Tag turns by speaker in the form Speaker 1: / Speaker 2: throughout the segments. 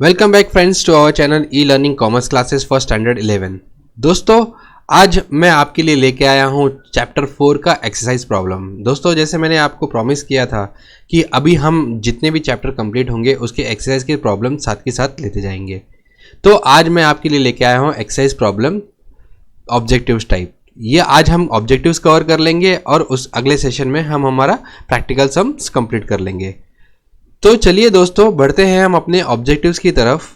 Speaker 1: Welcome back friends to our channel e learning commerce classes for standard 11। दोस्तों, आज मैं आपके लिए लेके आया हूँ चैप्टर 4 का एक्सरसाइज प्रॉब्लम। दोस्तों, जैसे मैंने आपको प्रॉमिस किया था कि अभी हम जितने भी चैप्टर कंप्लीट होंगे उसके एक्सरसाइज के प्रॉब्लम साथ के साथ लेते जाएंगे। तो आज मैं आपके लिए लेके आया हूँ एक्सरसाइज प्रॉब्लम ऑब्जेक्टिव्स टाइप। ये आज हम ऑब्जेक्टिव्स कवर कर लेंगे और उस अगले सेशन में हम हमारा प्रैक्टिकल सम्स कंप्लीट कर लेंगे। तो चलिए दोस्तों, बढ़ते हैं हम अपने ऑब्जेक्टिव्स की तरफ।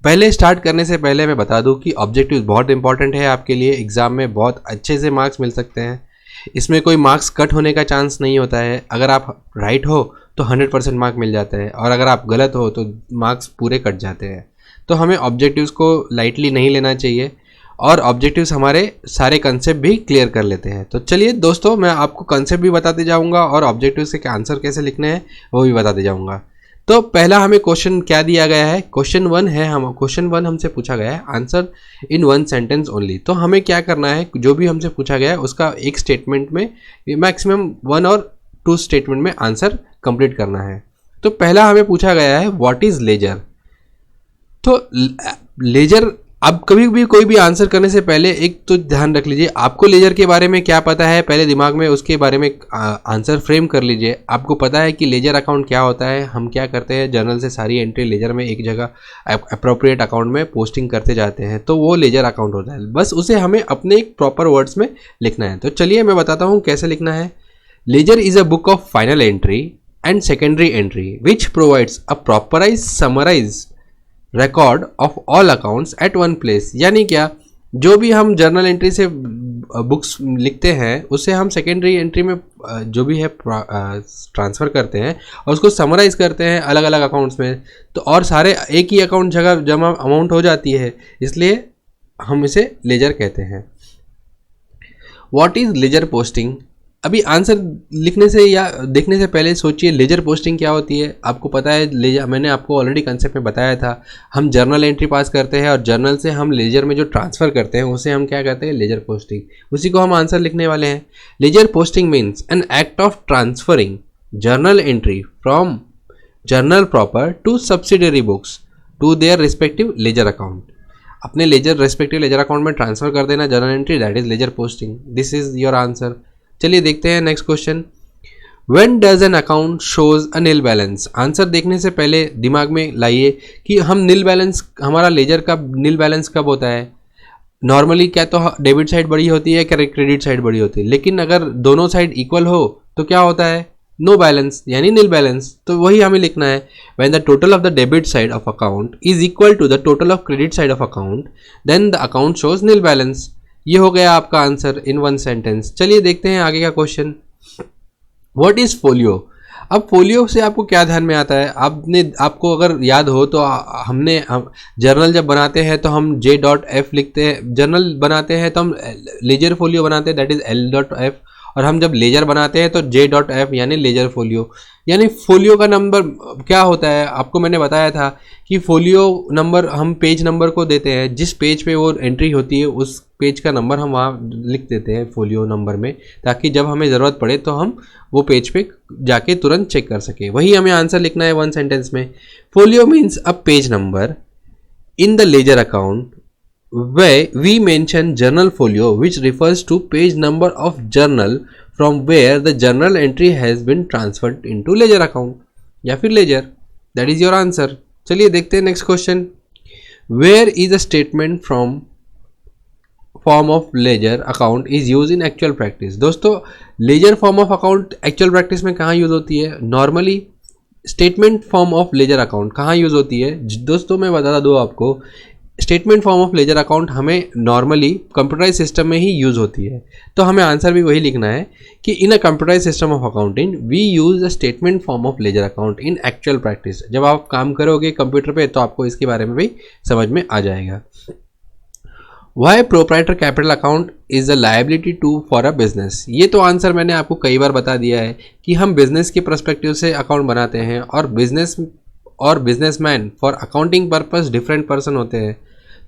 Speaker 1: पहले स्टार्ट करने से पहले मैं बता दूं कि ऑब्जेक्टिव्स बहुत इंपॉर्टेंट है आपके लिए। एग्जाम में बहुत अच्छे से मार्क्स मिल सकते हैं। इसमें कोई मार्क्स कट होने का चांस नहीं होता है। अगर आप राइट हो तो 100% मार्क मिल जाता है और अगर आप गलत हो तो मार्क्स पूरे कट जाते हैं। तो हमें ऑब्जेक्टिव्स को लाइटली नहीं लेना चाहिए और ऑब्जेक्टिव्स हमारे सारे कंसेप्ट भी क्लियर कर लेते हैं। तो चलिए दोस्तों, मैं आपको कंसेप्ट भी बताते जाऊंगा और ऑब्जेक्टिव्स के आंसर कैसे लिखने हैं वो भी बताते जाऊंगा। तो पहला हमें क्वेश्चन क्या दिया गया है? क्वेश्चन 1 है। क्वेश्चन 1 हमसे पूछा गया है आंसर इन 1 सेंटेंस ओनली। तो हमें क्या करना है, जो भी हमसे पूछा गया है उसका एक स्टेटमेंट में मैक्सिमम 1 और 2 स्टेटमेंट में आंसर कंप्लीट करना है। तो पहला हमें पूछा गया है व्हाट इज लेजर। तो लेजर, अब कभी भी कोई भी आंसर करने से पहले एक तो ध्यान रख लीजिए आपको लेजर के बारे में क्या पता है। पहले दिमाग में उसके बारे में आंसर फ्रेम कर लीजिए। आपको पता है कि लेजर अकाउंट क्या होता है, हम क्या करते हैं, जर्नल से सारी एंट्री लेजर में एक जगह अप्रोप्रिएट अकाउंट में पोस्टिंग करते जाते हैं, तो वो लेजर अकाउंट होता है। बस उसे हमें अपने एक प्रॉपर वर्ड्स में लिखना है। तो चलिए मैं बताता हूँ कैसे लिखना है। Ledger is a book of final entry and secondary entry which provides a proprize summarise record of all accounts at one place. यानी क्या, जो भी हम जर्नल एंट्री से बुक्स लिखते हैं उसे हम सेकेंडरी एंट्री में जो भी है ट्रांसफ़र करते हैं और उसको समराइज करते हैं अलग अलग अकाउंट्स में। तो और सारे एक ही अकाउंट जगह जमा अमाउंट हो जाती है, इसलिए हम इसे लेजर कहते हैं। What is ledger posting? अभी आंसर लिखने से या देखने से पहले सोचिए लेजर पोस्टिंग क्या होती है। आपको पता है लेजर, मैंने आपको ऑलरेडी कंसेप्ट में बताया था। हम जर्नल एंट्री पास करते हैं और जर्नल से हम लेजर में जो ट्रांसफ़र करते हैं उसे हम क्या कहते हैं, लेजर पोस्टिंग। उसी को हम आंसर लिखने वाले हैं। Ledger posting means an act of transferring journal entry from journal proper to subsidiary books to their respective ledger account. अपने लेजर रेस्पेक्टिव लेजर अकाउंट में ट्रांसफर कर देना journal entry, that is ledger posting. This is your answer. चलिए देखते हैं next question. When does an account shows a nil balance? Answer देखने से पहले दिमाग में लाइए कि हम नील बैलेंस, हमारा लेजर का नील बैलेंस कब होता है। नॉर्मली क्या तो डेबिट साइड बड़ी होती है, क्या क्रेडिट साइड बड़ी होती है। लेकिन अगर दोनों साइड इक्वल हो तो क्या होता है, नो बैलेंस, यानी नील बैलेंस। तो वही हमें लिखना है। When the total of the debit side of account is equal to the total of credit side of account then the account shows nil balance. ये हो गया आपका आंसर इन 1 सेंटेंस। चलिए देखते हैं आगे का क्वेश्चन। What is folio? अब फोलियो से आपको क्या ध्यान में आता है? आपको अगर याद हो तो हम जर्नल जब बनाते हैं तो हम J.F लिखते हैं। जर्नल बनाते हैं तो हम लेजर फोलियो बनाते हैं, दैट इज L.F। और हम जब लेजर बनाते हैं तो J.F यानी लेजर फोलियो। यानी फोलियो का नंबर क्या होता है, आपको मैंने बताया था कि फोलियो नंबर हम पेज नंबर को देते हैं। जिस पेज पे वो एंट्री होती है उस पेज का नंबर हम वहाँ लिख देते हैं फोलियो नंबर में, ताकि जब हमें ज़रूरत पड़े तो हम वो पेज पे जाके तुरंत चेक कर सके। वही हमें आंसर लिखना है 1 सेंटेंस में। Folio means a page number in the ledger account where we mention journal folio which refers to page number of journal from where the journal entry has been transferred into ledger account या फिर ledger। that is your answer। चलिए देखते हैं next question. where is a statement from form of ledger account is used in actual practice? दोस्तों, ledger form of account actual practice में कहाँ use होती है? Normally statement form of ledger account कहाँ use होती है? दोस्तों मैं बता दूँ आपको, statement form of ledger account हमें नॉर्मली कंप्यूटराइज सिस्टम में ही यूज़ होती है। तो हमें आंसर भी वही लिखना है कि in a computerise system of accounting we use a statement form of ledger account in actual practice. जब आप काम करोगे कंप्यूटर पे तो आपको इसके बारे में भी समझ में आ जाएगा। Why proprietor capital account is a liability to for a business? ये तो आंसर मैंने आपको कई बार बता दिया है कि हम बिजनेस के पर्सपेक्टिव से अकाउंट बनाते हैं और businessman for accounting purpose different person होते हैं।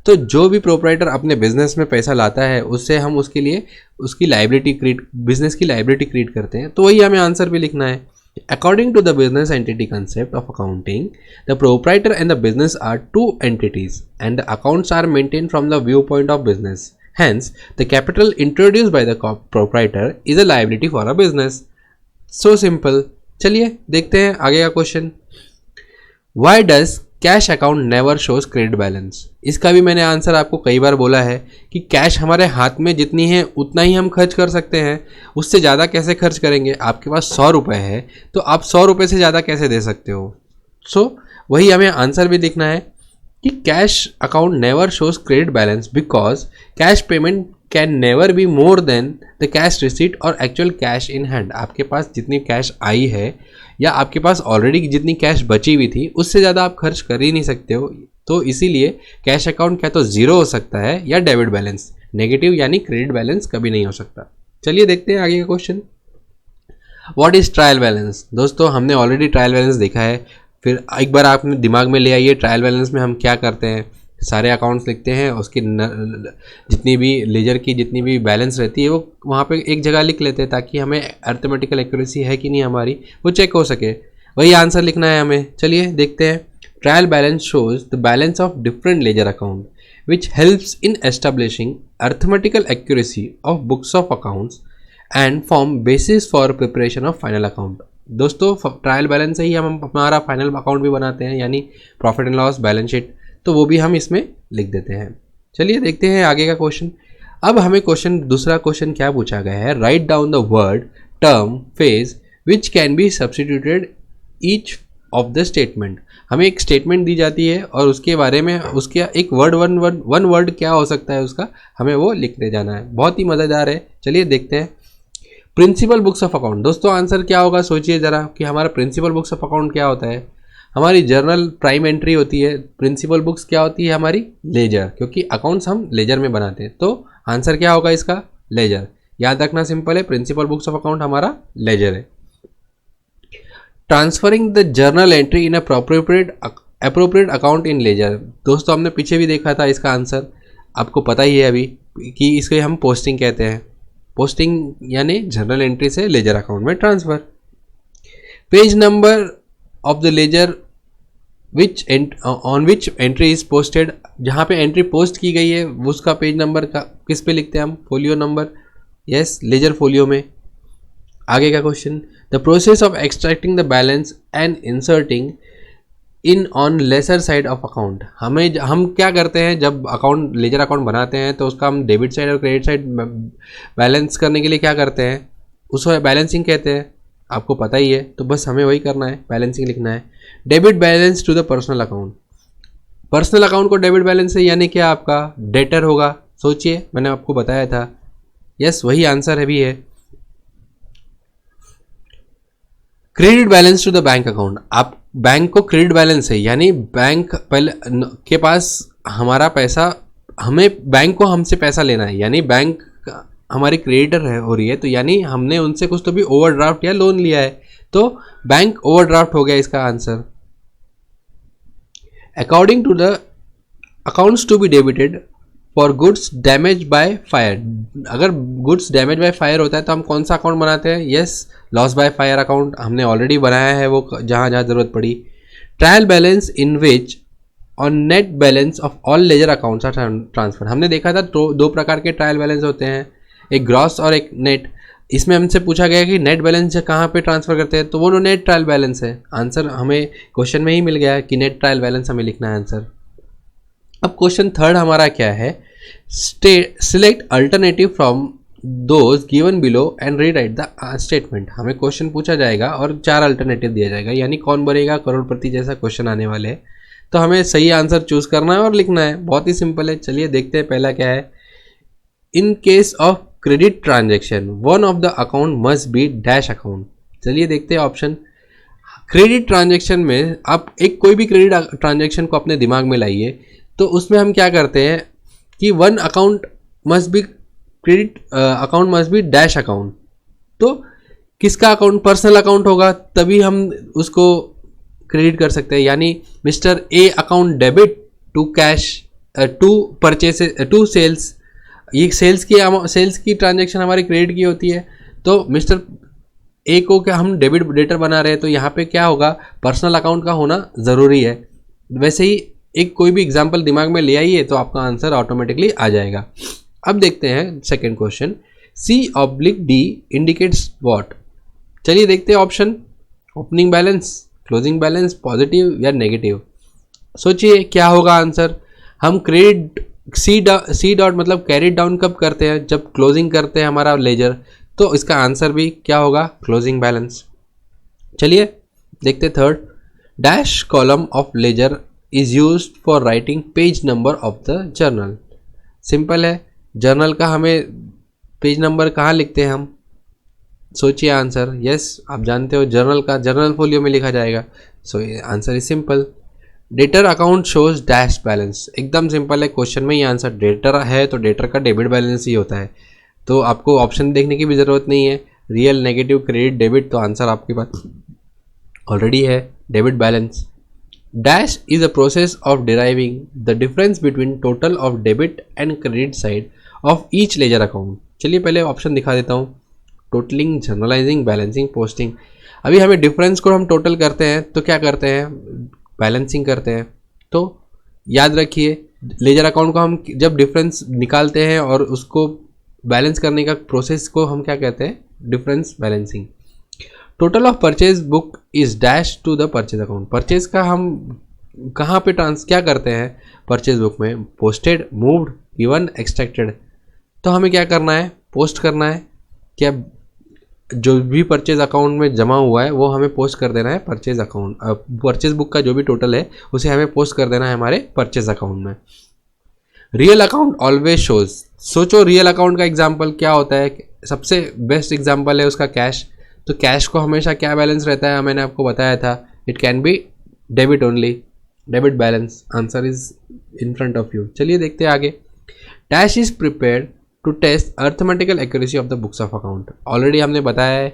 Speaker 1: तो जो भी प्रोप्राइटर अपने बिजनेस में पैसा लाता है उससे हम उसके लिए उसकी लायबिलिटी क्रिएट, बिजनेस की लायबिलिटी क्रिएट करते हैं। तो वही हमें आंसर भी लिखना है। According to the business entity concept of accounting, the proprietor and the business are two entities and the accounts are maintained from the viewpoint of business. Hence, the capital introduced by the proprietor is a liability for a business. So simple. चलिए देखते हैं आगे का question. Why does cash account never shows credit balance? इसका भी मैंने answer आपको कई बार बोला है कि कैश हमारे हाथ में जितनी है उतना ही हम खर्च कर सकते हैं, उससे ज़्यादा कैसे खर्च करेंगे. आपके पास 100 रुपये है तो आप 100 रुपये से ज़्यादा कैसे दे सकते हो. सो वही हमें आंसर भी लिखना है कि cash account never shows credit balance because cash payment can never be more than the cash receipt और एक्चुअल कैश इन हैंड. आपके पास जितनी कैश आई है या आपके पास ऑलरेडी जितनी कैश बची हुई थी उससे ज़्यादा आप खर्च कर ही नहीं सकते हो. तो इसीलिए कैश अकाउंट क्या तो ज़ीरो हो सकता है या डेबिट बैलेंस. नेगेटिव यानी क्रेडिट बैलेंस कभी नहीं हो सकता. चलिए देखते हैं आगे का question. What is trial balance? दोस्तों हमने ऑलरेडी ट्रायल बैलेंस देखा है. फिर एक बार आपने दिमाग में ले आइए ट्रायल बैलेंस में हम क्या करते हैं. सारे अकाउंट्स लिखते हैं, उसकी जितनी भी लेजर की जितनी भी बैलेंस रहती है वो वहाँ पे एक जगह लिख लेते हैं ताकि हमें अर्थमेटिकल एक्यूरेसी है कि नहीं हमारी वो चेक हो सके. वही आंसर लिखना है हमें. चलिए देखते हैं. Trial balance shows the balance of different ledger account which helps in establishing arithmetical accuracy of books of accounts and form basis for preparation of final account. दोस्तों ट्रायल बैलेंस से ही हम हमारा फाइनल अकाउंट भी बनाते हैं यानी profit and loss balance sheet, तो वो भी हम इसमें लिख देते हैं. चलिए देखते हैं आगे का क्वेश्चन. अब हमें दूसरा क्वेश्चन क्या पूछा गया है. Write down the word term phase which can be substituted each of the statement. हमें एक स्टेटमेंट दी जाती है और उसके बारे में उसके एक वन वर्ड क्या हो सकता है उसका हमें वो लिखने जाना है. बहुत ही मज़ेदार है. चलिए देखते हैं. Principal books of account. दोस्तों आंसर क्या होगा सोचिए ज़रा कि हमारा प्रिंसिपल बुक्स ऑफ अकाउंट क्या होता है. हमारी जर्नल प्राइम एंट्री होती है. प्रिंसिपल बुक्स क्या होती है हमारी लेजर, क्योंकि अकाउंट्स हम लेजर में बनाते हैं. तो आंसर क्या होगा इसका लेजर. याद रखना सिंपल है. प्रिंसिपल बुक्स ऑफ अकाउंट हमारा लेजर है. Transferring the journal entry in appropriate account in ledger. दोस्तों हमने पीछे भी देखा था इसका आंसर, आपको पता ही है अभी कि इसको हम पोस्टिंग कहते हैं. पोस्टिंग यानी जर्नल एंट्री से लेजर अकाउंट में transfer. Page number of the ledger on which entry is posted. जहाँ पे एंट्री पोस्ट की गई है उसका पेज नंबर का किस पे लिखते हैं हम. Folio number. Yes ledger folio में. आगे का question. The process of extracting the balance and inserting in on laser side of account. हम क्या करते हैं जब अकाउंट लेजर अकाउंट बनाते हैं तो उसका हम डेबिट साइड और क्रेडिट साइड बैलेंस करने के लिए क्या करते हैं उसको बैलेंसिंग कहते हैं. आपको पता ही है तो बस हमें वही करना है, बैलेंसिंग लिखना है. Debit balance to the personal account. Personal account को डेबिट बैलेंस से यानी क्या आपका डेटर होगा. सोचिए मैंने आपको बताया था. यस वही आंसर है भी है. Credit balance to the bank account. आप बैंक को क्रेडिट बैलेंस है यानी बैंक पहले के पास हमारा पैसा, हमें बैंक को हमसे पैसा लेना है यानी बैंक हमारी क्रेडिटर है हो रही है तो यानी हमने उनसे कुछ तो भी ओवरड्राफ्ट या लोन लिया है तो बैंक ओवरड्राफ्ट हो गया इसका answer. According to the accounts to be debited for goods damage by fire. अगर गुड्स डैमेज बाय फायर होता है तो हम कौन सा अकाउंट बनाते हैं. Yes loss by fire account हमने ऑलरेडी बनाया है वो जहाँ जहाँ ज़रूरत पड़ी. Trial balance in which on net balance of all ledger accounts are transfer. हमने देखा था तो दो प्रकार के ट्रायल बैलेंस होते हैं, एक ग्रॉस और एक नेट. इसमें हमसे पूछा गया कि नेट बैलेंस कहाँ पे ट्रांसफ़र करते हैं तो वो नेट ट्रायल बैलेंस है. आंसर हमें क्वेश्चन में ही मिल गया है कि नेट ट्रायल बैलेंस हमें लिखना है आंसर. अब क्वेश्चन थर्ड हमारा क्या है. Select alternative from those given below and rewrite the statement. हमें क्वेश्चन पूछा जाएगा और 4 अल्टरनेटिव दिया जाएगा यानी कौन बनेगा करोड़पति जैसा क्वेश्चन आने वाले हैं. तो हमें सही आंसर चूज करना है और लिखना है. बहुत ही सिंपल है. चलिए देखते हैं पहला क्या है. In case of credit transaction one of the account must be dash account. चलिए देखते हैं ऑप्शन. क्रेडिट ट्रांजेक्शन में आप एक कोई भी क्रेडिट ट्रांजेक्शन को अपने दिमाग में लाइए तो उसमें हम क्या करते हैं कि one account must be credit account must be dash account. तो किसका अकाउंट पर्सनल अकाउंट होगा तभी हम उसको क्रेडिट कर सकते हैं यानी mister A account debit to cash to purchase to sales. ये सेल्स की ट्रांजैक्शन हमारी क्रेडिट की होती है तो मिस्टर ए को क्या हम डेबिट डेटर बना रहे हैं, तो यहाँ पे क्या होगा, पर्सनल अकाउंट का होना ज़रूरी है। वैसे ही एक कोई भी एग्जाम्पल दिमाग में ले आइए तो आपका आंसर ऑटोमेटिकली आ जाएगा। अब देखते हैं second question, C/D indicates what. चलिए देखते हैं option, opening balance, closing balance, positive या नेगेटिव। सोचिए क्या होगा आंसर। हम क्रेडिट सी डॉट मतलब कैरिड डाउन कब करते हैं, जब क्लोजिंग करते हैं हमारा लेजर, तो इसका आंसर भी क्या होगा, क्लोजिंग बैलेंस। चलिए देखते third, dash column of ledger is used for writing page number of the journal. Simple है, जर्नल का हमें पेज नंबर कहाँ लिखते हैं हम, सोचिए आंसर। यस आप जानते हो जर्नल का जर्नल फोलियो में लिखा जाएगा। So answer is simple. Debtor account shows dash balance, एकदम सिंपल है, क्वेश्चन में ही आंसर डेटर है तो डेटर का डेबिट बैलेंस ही होता है, तो आपको ऑप्शन देखने की भी ज़रूरत नहीं है। रियल, नेगेटिव, क्रेडिट, डेबिट, तो आंसर आपके पास ऑलरेडी है, debit balance. Dash is a process of deriving the difference between total of debit and credit side of each ledger account. चलिए पहले ऑप्शन दिखा देता हूँ, टोटलिंग, जर्नलाइजिंग, बैलेंसिंग, पोस्टिंग। अभी हमें डिफरेंस को हम टोटल करते हैं तो क्या करते हैं, बैलेंसिंग करते हैं। तो याद रखिए लेजर अकाउंट को हम जब डिफरेंस निकालते हैं और उसको बैलेंस करने का प्रोसेस को हम क्या कहते हैं, difference balancing. Total of purchase book is dash to the purchase account. Purchase का हम कहाँ पे क्या करते हैं परचेज बुक में, पोस्टेड, मूव्ड, गिवन, एक्सट्रैक्टेड। तो हमें क्या करना है, पोस्ट करना है। क्या जो भी परचेज अकाउंट में जमा हुआ है वो हमें पोस्ट कर देना है परचेज अकाउंट, परचेज बुक का जो भी टोटल है उसे हमें पोस्ट कर देना है हमारे परचेज अकाउंट में। रियल अकाउंट ऑलवेज शोज, सोचो रियल अकाउंट का एग्जांपल क्या होता है, सबसे बेस्ट एग्जांपल है उसका कैश। तो कैश को हमेशा क्या बैलेंस रहता है, मैंने आपको बताया था, it can be debit only, debit balance. Answer is in front of you. चलिए देखते हैं आगे। Dash is prepared to test arithmetical accuracy of the books of account. Already हमने बताया है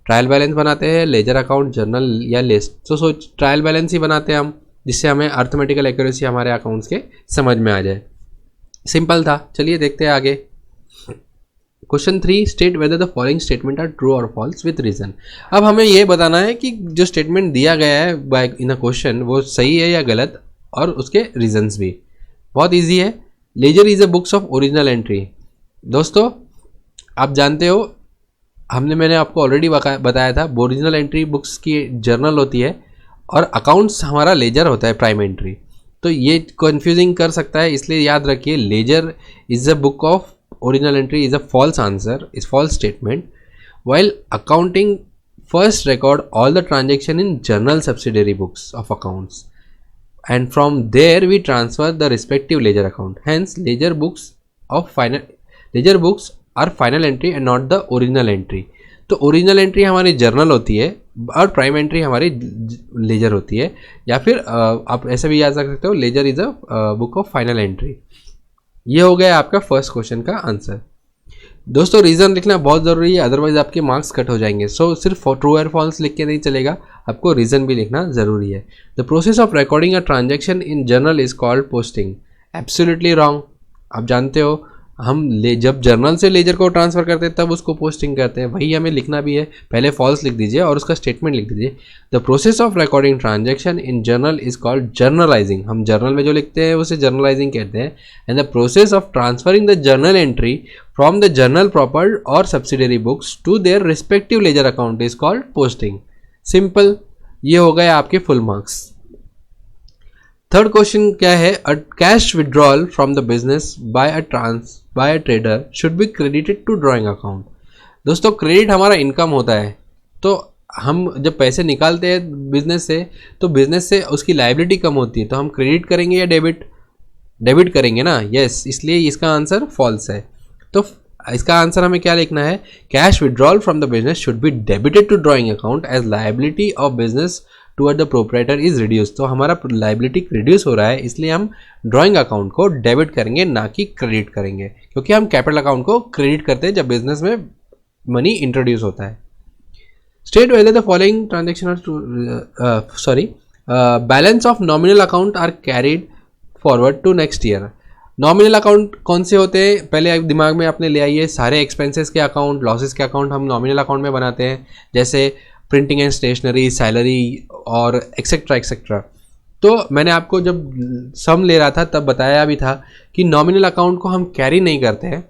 Speaker 1: ट्रायल बैलेंस बनाते हैं लेजर अकाउंट, जर्नल या लिस्ट। तो सोच ट्रायल बैलेंस ही बनाते हैं हम, जिससे हमें अर्थमेटिकल एक्यूरेसी हमारे अकाउंट्स के समझ में आ जाए। सिंपल था। चलिए देखते हैं आगे। Question 3, state whether the following statement are true और फॉल्स विद रीजन। अब हमें यह बताना है कि जो स्टेटमेंट दिया गया है बाय इन अ क्वेश्चन वो सही है या गलत, और उसके रीजंस भी। बहुत इजी है। Ledger is a books of original entry. दोस्तों आप जानते हो मैंने आपको ऑलरेडी बताया था, ओरिजिनल एंट्री बुक्स की जर्नल होती है और अकाउंट्स हमारा लेजर होता है, प्राइम एंट्री। तो ये कंफ्यूजिंग कर सकता है, इसलिए याद रखिए ledger is a book of original entry is a false answer, is false statement. while accounting first record all the transaction in journal subsidiary books of accounts, and from there we transfer the respective ledger account. Hence ledger books are final entry and not the original entry. तो original entry हमारी journal होती है और prime entry हमारी laser होती है, या फिर आप ऐसे भी याद रख सकते हो ledger is a book of final entry. ये हो गया आपका फर्स्ट क्वेश्चन का आंसर। दोस्तों रीज़न लिखना बहुत ज़रूरी है, अदरवाइज आपके मार्क्स कट हो जाएंगे। सो सिर्फ ट्रू और फॉल्स लिख के नहीं चलेगा, आपको रीज़न भी लिखना ज़रूरी है। The process of recording a transaction in journal is called posting. Absolutely wrong. आप जानते हो हम जब जर्नल से लेजर को ट्रांसफ़र करते हैं तब उसको पोस्टिंग करते हैं, वही हमें लिखना भी है। पहले फॉल्स लिख दीजिए और उसका स्टेटमेंट लिख दीजिए। The process of recording transaction in journal is called journalising. हम जर्नल में जो लिखते हैं उसे जर्नलाइजिंग कहते हैं। And the process of transferring the journal entry from the journal proper और subsidiary books to their respective ledger account is called posting. Simple. ये हो गए आपके फुल मार्क्स। थर्ड क्वेश्चन क्या है, a cash withdrawal from the business by a trader should be credited to drawing account. दोस्तों credit हमारा income होता है, तो हम जब पैसे निकालते हैं बिजनेस से तो बिजनेस से उसकी लायबिलिटी कम होती है, तो हम क्रेडिट करेंगे या डेबिट करेंगे ना। यस, इसलिए इसका आंसर फॉल्स है। तो इसका आंसर हमें क्या लिखना है, cash withdrawal from the business should be debited to drawing account as liability of business toward the proprietor is reduce. तो हमारा लायबिलिटी रिड्यूस हो रहा है, इसलिए हम ड्रॉइंग अकाउंट को डेबिट करेंगे ना कि क्रेडिट करेंगे, क्योंकि हम कैपिटल अकाउंट को क्रेडिट करते हैं जब बिजनेस में मनी इंट्रोड्यूस होता है। State whether the following transaction balance of nominal account are carried forward to next year. Nominal account कौन से होते हैं, पहले आप दिमाग में आपने ले आइए, सारे एक्सपेंसेस के अकाउंट, लॉसेस के अकाउंट हम नॉमिनल अकाउंट में बनाते हैं, जैसे प्रिंटिंग एंड स्टेशनरी, सैलरी और एक्सेट्रा एक्सेट्रा। तो मैंने आपको जब सम ले रहा था तब बताया भी था कि नॉमिनल अकाउंट को हम कैरी नहीं करते हैं,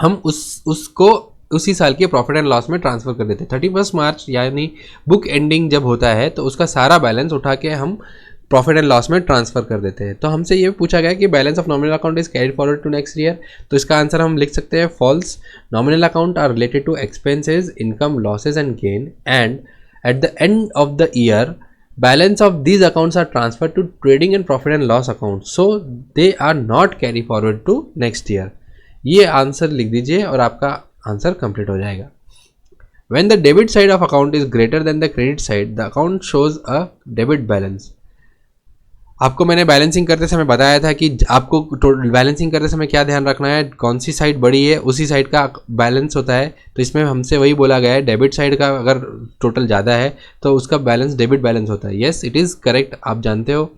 Speaker 1: हम उसको उसी साल के प्रॉफिट एंड लॉस में ट्रांसफर कर देते हैं। 31 मार्च यानी बुक एंडिंग जब होता है तो उसका सारा बैलेंस उठा के हम प्रॉफिट एंड लॉस में ट्रांसफर कर देते हैं। तो हमसे ये पूछा गया कि balance of nominal account is carried forward to next year, तो इसका आंसर हम लिख सकते हैं false. Nominal account are related to expenses, income, losses and gain, and at the end of the year balance of these accounts are transfer to trading and profit and loss account, so they are not carry forward to next year. ये answer लिख दीजिए और आपका answer complete हो जाएगा। When the debit side of account is greater than the credit side, the account shows a debit balance. आपको मैंने balancing करते समय बताया था कि आपको बैलेंसिंग करते समय क्या ध्यान रखना है, कौन सी साइड बड़ी है उसी साइड का बैलेंस होता है। तो इसमें हमसे वही बोला गया है, डेबिट साइड का अगर टोटल ज़्यादा है तो उसका बैलेंस डेबिट बैलेंस होता है। येस, इट इज़ करेक्ट, आप जानते हो,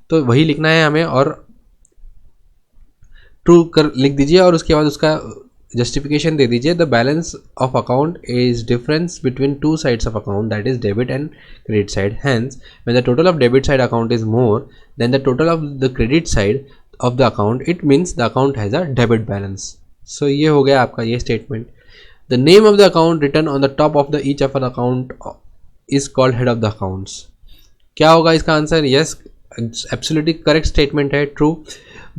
Speaker 1: तो वही लिखना है हमें और ट्रू कर लिख दीजिए और उसके बाद उसका जस्टिफिकेशन दे दीजिए। The balance of account is difference between two sides of account, that is debit and credit side. Hence when the total of debit side account is more than the total of the credit side of the account, it means the account has a debit balance. So ये हो गया आपका ये स्टेटमेंट। The name of the account written on the top of the each of an account is called head of the accounts. क्या होगा इसका answer? Yes, absolutely correct statement है, true.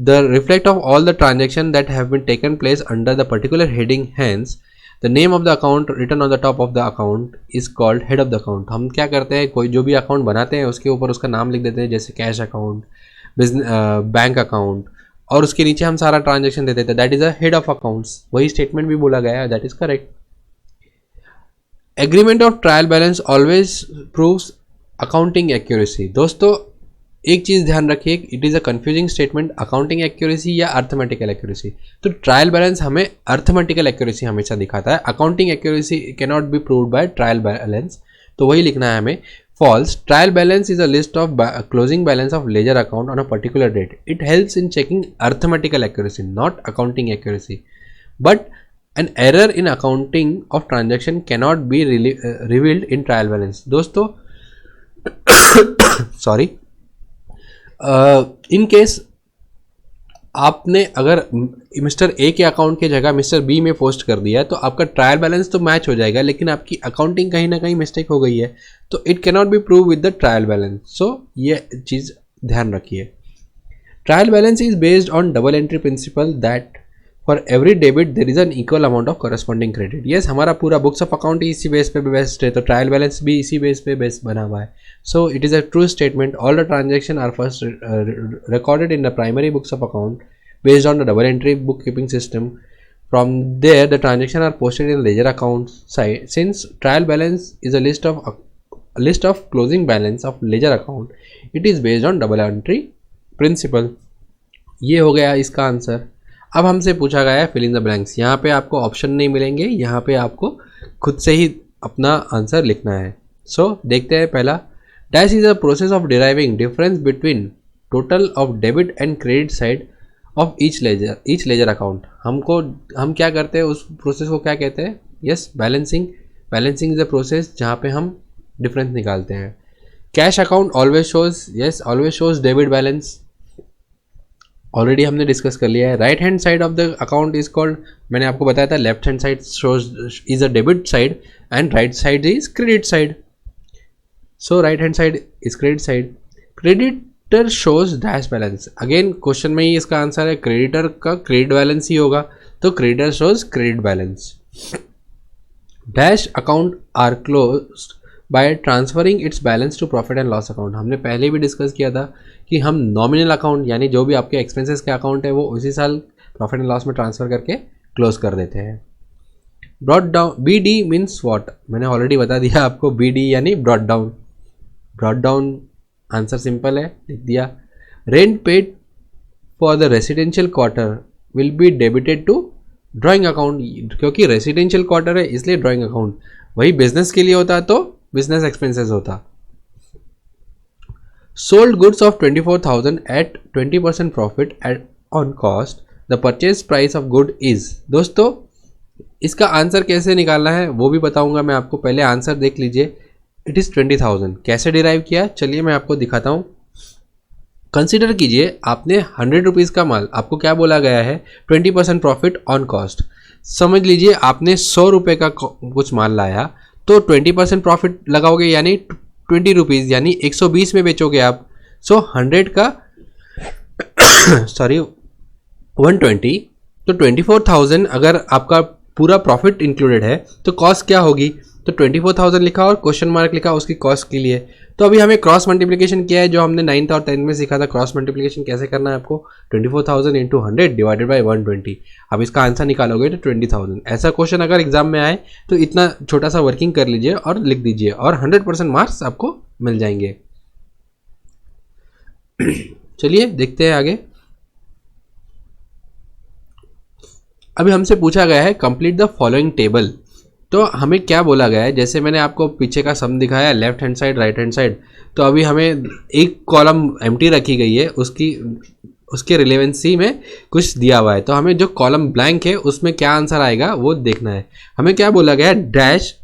Speaker 1: The reflect of all the transactions that have been taken place under the particular heading, hence the name of the account written on the top of the account is called head of the account। हम क्या करते हैं, कोई जो भी account बनाते हैं उसके ऊपर उसका नाम लिख देते हैं, जैसे cash account, business bank account, और उसके नीचे हम सारा ट्रांजेक्शन दे देते हैं, that is a head of accounts. वही स्टेटमेंट भी बोला गया है, that is correct. Agreement of trial balance always proves accounting accuracy. दोस्तों एक चीज़ ध्यान रखिए, it is a confusing statement, accounting accuracy या अर्थमेटिकल एक्यूरेसी। तो ट्रायल बैलेंस हमें अर्थमेटिकल एक्यूरेसी हमेशा दिखाता है, accounting accuracy can not be proved by trial balance, तो वही लिखना है हमें false. Trial balance is a list of closing balance of ledger account on a particular date, it helps in checking arithmetical accuracy not accounting accuracy, but an error in accounting of transaction cannot be revealed in trial balance। दोस्तों sorry, in case आपने अगर mister A के account की जगह mister B में post कर दिया तो आपका ट्रायल बैलेंस तो मैच हो जाएगा, लेकिन आपकी अकाउंटिंग कहीं ना कहीं मिस्टेक हो गई है, तो it can not be prove with the trial balance. So ये चीज़ ध्यान रखिए। Trial balance is based on double entry principle, that for every debit there is an equal amount of corresponding credit. Yes, हमारा पूरा books of account ही इसी base पे based है, तो ट्रायल बैलेंस भी इसी बेस पे बेस्ड बना हुआ है। So it is a true statement, all the transaction are first recorded in the primary books of account based on the double entry bookkeeping system. From there the transactions are posted in ledger account side. Since trial balance is a list of closing balance of ledger account, it is based on double entry principle। ये हो गया इसका answer. अब हमसे पूछा गया है fill in the blanks. यहाँ पे आपको ऑप्शन नहीं मिलेंगे, यहाँ पे आपको खुद से ही अपना आंसर लिखना है। सो देखते हैं पहला, dash is a process of deriving difference between total of debit and credit side of each ledger account. हम क्या करते हैं, उस प्रोसेस को क्या कहते हैं? Yes, balancing. Balancing is a process जहाँ पे हम डिफरेंस निकालते हैं। Cash account always shows, yes always shows debit balance, already हमने डिस्कस कर लिया है। Right hand side of the account is called, मैंने आपको बताया था left hand side shows is a debit side and right side is credit side. So right hand side is credit side. Creditor shows dash balance, again question में ही इसका answer है, creditor का credit balance ही होगा, तो creditor shows credit balance. Dash account are closed by transferring its balance to profit and loss account. हमने पहले भी डिस्कस किया था कि हम नॉमिनल अकाउंट यानी जो भी आपके एक्सपेंसेस के अकाउंट है वो उसी साल प्रॉफिट एंड लॉस में ट्रांसफ़र करके क्लोज कर देते हैं। Brought down, B D means what, मैंने ऑलरेडी बता दिया आपको, बी डी यानी brought down. Brought down answer simple है, लिख दिया। Rent paid for the residential quarter will be debited to drawing account, क्योंकि रेसिडेंशियल क्वार्टर है इसलिए ड्राइंग अकाउंट, वही बिजनेस के लिए होता तो बिजनेस एक्सपेंसेस होता। Sold goods of 24,000 at 20% profit on cost the purchase price of good is. दोस्तों इसका आंसर कैसे निकालना है वो भी बताऊंगा मैं आपको, पहले आंसर देख लीजिए। It is 20,000। कैसे डिराइव किया चलिए मैं आपको दिखाता हूँ। कंसीडर कीजिए आपने 100 रुपीज़ का माल, आपको क्या बोला गया है 20% प्रॉफिट ऑन कॉस्ट। समझ लीजिए आपने 100 रुपये का कुछ माल लाया तो 20% प्रॉफिट लगाओगे यानी 20 रुपीज़ यानी 120 में बेचोगे आप। सो 100 का सॉरी 120 तो 24,000 अगर आपका पूरा प्रॉफिट इंक्लूडेड है तो कॉस्ट क्या होगी, तो 24,000 लिखा और क्वेश्चन मार्क लिखा उसकी कॉस्ट के लिए। तो अभी हमें क्रॉस मल्टीप्लिकेशन किया है जो हमने 9th और 10th में सीखा था। क्रॉस मल्टीप्लिकेशन कैसे करना है आपको, 24,000 इंटू 100 डिवाइडेड बाई 120। अब इसका आंसर निकालोगे तो 20,000। ऐसा क्वेश्चन अगर एग्जाम में आए तो इतना छोटा सा वर्किंग कर लीजिए और लिख दीजिए और 100% मार्क्स आपको मिल जाएंगे। चलिए देखते हैं आगे। अभी हमसे पूछा गया है कंप्लीट द फॉलोइंग टेबल। तो हमें क्या बोला गया है, जैसे मैंने आपको पीछे का सम दिखाया left hand side right hand side, तो अभी हमें एक कॉलम एम्प्टी रखी गई है, उसके रिलेवेंसी में कुछ दिया हुआ है। तो हमें जो कॉलम ब्लैंक है उसमें क्या आंसर आएगा वो देखना है। हमें क्या बोला गया है, dash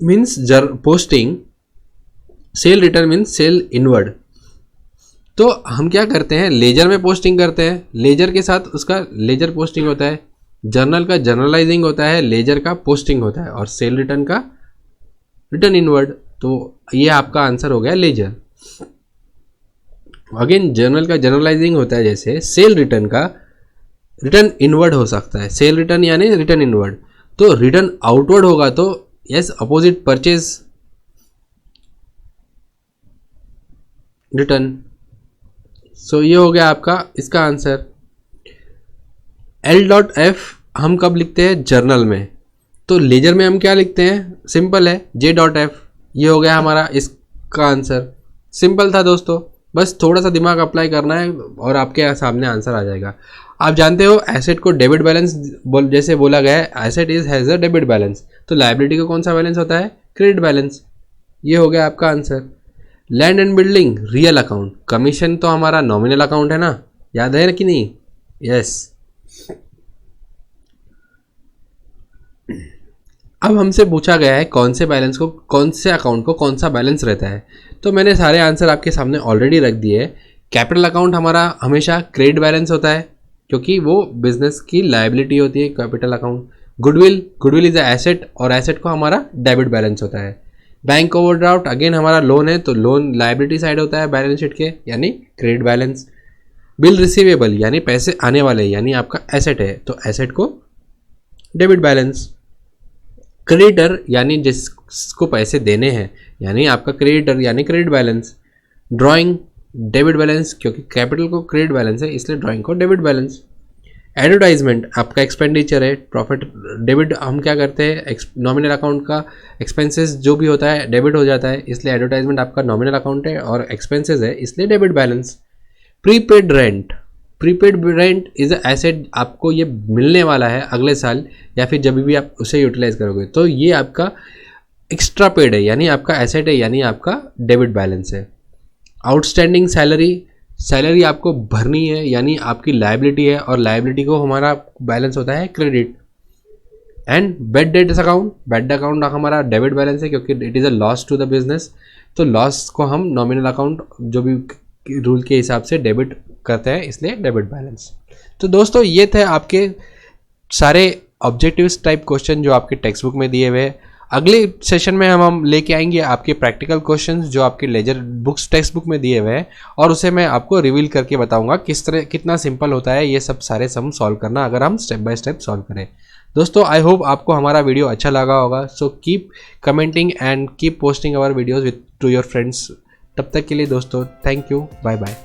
Speaker 1: means posting, sale return means sale inward. तो हम क्या करते हैं, लेजर में पोस्टिंग करते हैं, लेजर के साथ उसका लेजर पोस्टिंग होता है, जर्नल का जर्नलाइजिंग होता है, लेजर का पोस्टिंग होता है और सेल रिटर्न का रिटर्न इनवर्ड। तो ये आपका आंसर हो गया लेजर। अगेन जर्नल का जर्नलाइजिंग होता है, जैसे सेल रिटर्न का रिटर्न इनवर्ड हो सकता है, सेल रिटर्न यानी रिटर्न इनवर्ड। तो रिटर्न आउटवर्ड होगा तो यस अपोजिट परचेज रिटर्न। सो ये हो गया आपका इसका आंसर। L.F हम कब लिखते हैं, जर्नल में। तो लेजर में हम क्या लिखते हैं, सिंपल है J.F। ये हो गया हमारा इसका आंसर। सिंपल था दोस्तों, बस थोड़ा सा दिमाग अप्लाई करना है और आपके सामने आंसर आ जाएगा। आप जानते हो एसेट को डेबिट बैलेंस जैसे बोला गया है, asset is has a debit balance, तो लायबिलिटी का कौन सा बैलेंस होता है, क्रेडिट बैलेंस। ये हो गया आपका answer. Land and building real account, commission तो हमारा नॉमिनल अकाउंट है ना, याद है कि नहीं, यस। अब हमसे पूछा गया है कौन से बैलेंस को, कौन से अकाउंट को कौन सा बैलेंस रहता है। तो मैंने सारे आंसर आपके सामने ऑलरेडी रख दिए। कैपिटल अकाउंट हमारा हमेशा क्रेडिट बैलेंस होता है क्योंकि वो बिजनेस की लायबिलिटी होती है capital account. Goodwill is a asset और एसेट को हमारा डेबिट बैलेंस होता है। बैंक ओवरड्राफ्ट अगेन हमारा लोन है तो लोन लायबिलिटी साइड होता है बैलेंस शीट के यानी क्रेडिट बैलेंस। बिल रिसीवेबल यानी पैसे आने वाले यानी आपका एसेट है तो एसेट को डेबिट बैलेंस। क्रेडिटर यानी जिसको पैसे देने हैं यानी आपका क्रेडिटर यानी credit balance. Drawing debit balance क्योंकि कैपिटल को क्रेडिट बैलेंस है इसलिए ड्राइंग को डेबिट बैलेंस। एडवर्टाइजमेंट आपका एक्सपेंडिचर है, प्रॉफिट डेबिट हम क्या करते हैं, नॉमिनल अकाउंट का एक्सपेंसेस जो भी होता है डेबिट हो जाता है इसलिए एडवर्टाइजमेंट आपका नॉमिनल अकाउंट है और एक्सपेंसेस है इसलिए debit balance. Prepaid rent is a asset, आपको ये मिलने वाला है अगले साल या फिर जब भी आप उसे यूटिलाइज करोगे तो ये आपका एक्स्ट्रा पेड है यानी आपका एसेट है यानी आपका डेबिट बैलेंस है। आउटस्टैंडिंग सैलरी आपको भरनी है यानी आपकी लायबिलिटी है और लायबिलिटी को हमारा बैलेंस होता है credit. And bad debt account हमारा डेबिट बैलेंस है क्योंकि it is a loss to the business, तो लॉस को हम नॉमिनल अकाउंट जो भी रूल के हिसाब से डेबिट करते हैं इसलिए डेबिट बैलेंस। तो दोस्तों ये थे आपके सारे ऑब्जेक्टिव्स टाइप क्वेश्चन जो आपके टेक्स्ट बुक में दिए हुए हैं। अगले सेशन में हम लेके आएंगे आपके प्रैक्टिकल क्वेश्चंस जो आपके लेजर बुक्स टेक्स्ट बुक में दिए हुए हैं और उसे मैं आपको रिवील करके बताऊंगा किस तरह कितना सिंपल होता है ये सब सारे सम सॉल्व करना अगर हम स्टेप बाय स्टेप सॉल्व करें। दोस्तों आई होप आपको हमारा वीडियो अच्छा लगा होगा। So keep commenting and keep posting our videos with to your friends. तब तक के लिए दोस्तों थैंक यू, बाय बाय।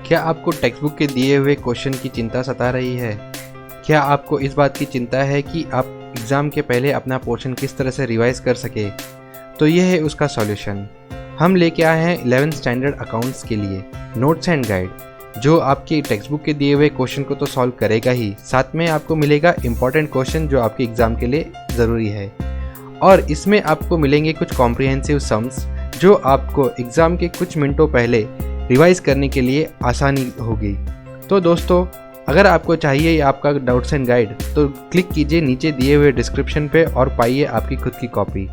Speaker 2: क्या आपको टेक्स्ट बुक के दिए हुए क्वेश्चन की चिंता सता रही है? क्या आपको इस बात की चिंता है कि आप एग्ज़ाम के पहले अपना पोर्शन किस तरह से रिवाइज कर सके? तो यह है उसका सॉल्यूशन। हम लेके आए हैं 11th स्टैंडर्ड अकाउंट्स के लिए नोट्स एंड गाइड जो आपके टेक्स्ट बुक के दिए हुए क्वेश्चन को तो सॉल्व करेगा ही, साथ में आपको मिलेगा इंपॉर्टेंट क्वेश्चन जो आपके एग्ज़ाम के लिए ज़रूरी है। और इसमें आपको मिलेंगे कुछ कॉम्प्रिहेंसिव सम्स जो आपको एग्ज़ाम के कुछ मिनटों पहले रिवाइज करने के लिए आसानी होगी। तो दोस्तों, अगर आपको चाहिए आपका डाउट्स एंड गाइड तो क्लिक कीजिए नीचे दिए हुए डिस्क्रिप्शन पे और पाइए आपकी खुद की कॉपी।